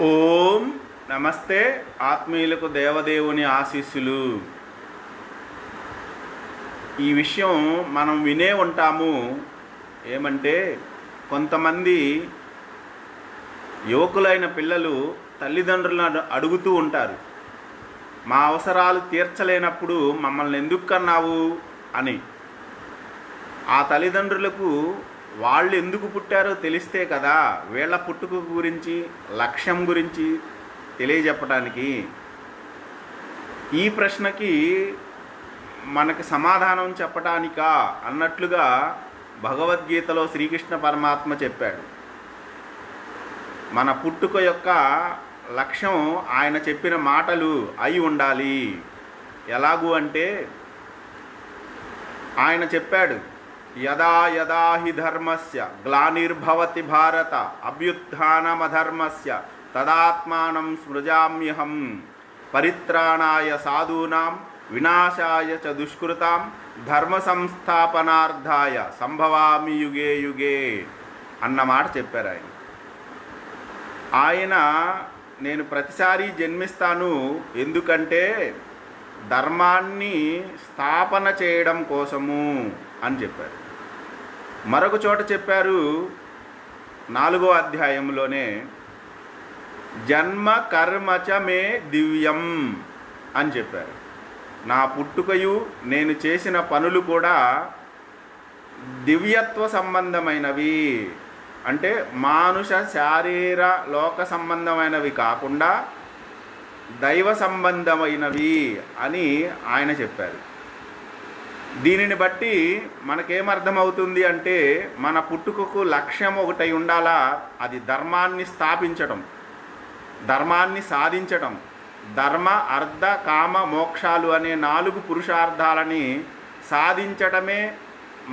ఓం నమస్తే. ఆత్మీయులకు దేవదేవుని ఆశీస్సులు. ఈ విషయం మనం వినే ఉంటాము. ఏమంటే కొంతమంది యువకులైన పిల్లలు తల్లిదండ్రులను అడుగుతూ ఉంటారు, మా అవసరాలు తీర్చలేనప్పుడు మమ్మల్ని ఎందుకు కన్నావు అని. ఆ తల్లిదండ్రులకు వాళ్ళు ఎందుకు పుట్టారో తెలిస్తే కదా వీళ్ళ పుట్టుక గురించి, లక్ష్యం గురించి తెలియజెప్పడానికి. ఈ ప్రశ్నకి మనకి సమాధానం చెప్పటానికా అన్నట్లుగా భగవద్గీతలో శ్రీకృష్ణ పరమాత్మ చెప్పాడు. మన పుట్టుక యొక్క లక్ష్యం ఆయన చెప్పిన మాటలు అయి ఉండాలి. ఎలాగూ అంటే ఆయన చెప్పాడు, యదా యదా హి ధర్మస్య గ్లానిర్భవతి భారత అభ్యుత్థానమధర్మస్య తదాత్మానం సృజామ్యహం పరిత్రాణాయ సాధూనాం వినాశాయ చ దుష్కృతాం ధర్మ సంస్థాపనార్థాయ సంభవామి యుగే యుగే అన్నమాట చెప్పారు ఆయన. ఆయన నేను ప్రతిసారి జన్మిస్తాను, ఎందుకంటే ధర్మాన్ని స్థాపన చేయడం కోసము అని చెప్పారు. మరొక చోట చెప్పారు 4వ అధ్యాయంలోనే, జన్మ కర్మచ మే దివ్యం అని చెప్పారు. నా పుట్టుకయు నేను చేసిన పనులు కూడా దివ్యత్వ సంబంధమైనవి, అంటే మానుష శారీర లోక సంబంధమైనవి కాకుండా దైవ సంబంధమైనవి అని ఆయన చెప్పారు. దీనిని బట్టి మనకేమర్థమవుతుంది అంటే మన పుట్టుకకు లక్ష్యం ఒకటై ఉండాలా, అది ధర్మాన్ని స్థాపించటం, ధర్మాన్ని సాధించటం. ధర్మ అర్థ కామ మోక్షాలు అనే 4 పురుషార్థాలని సాధించటమే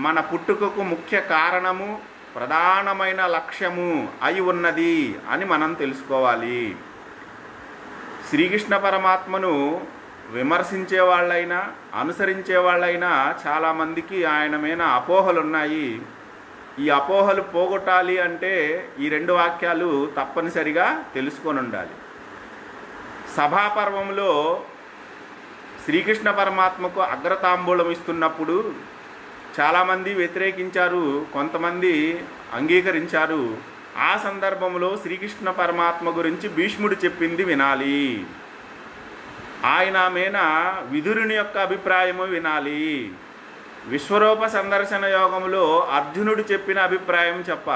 మన పుట్టుకకు ముఖ్య కారణము, ప్రధానమైన లక్ష్యము అయి ఉన్నది అని మనం తెలుసుకోవాలి. శ్రీకృష్ణ పరమాత్మను విమర్శించే వాళ్ళైనా అనుసరించే వాళ్ళైనా చాలామందికి ఆయన మీద అపోహలు ఉన్నాయి. ఈ అపోహలు పోగొట్టాలి అంటే ఈ 2 వాక్యాలు తప్పనిసరిగా తెలుసుకొని ఉండాలి. సభాపర్వంలో శ్రీకృష్ణ పరమాత్మకు అగ్రతాంబూలం ఇస్తున్నప్పుడు చాలామంది వ్యతిరేకించారు, కొంతమంది అంగీకరించారు. ఆ సందర్భంలో శ్రీకృష్ణ పరమాత్మ గురించి భీష్ముడు చెప్పింది వినాలి, ఆయన మీద విదురుని యొక్క అభిప్రాయము వినాలి. విశ్వరూప సందర్శన యోగంలో అర్జునుడు చెప్పిన అభిప్రాయం చెప్పాలి.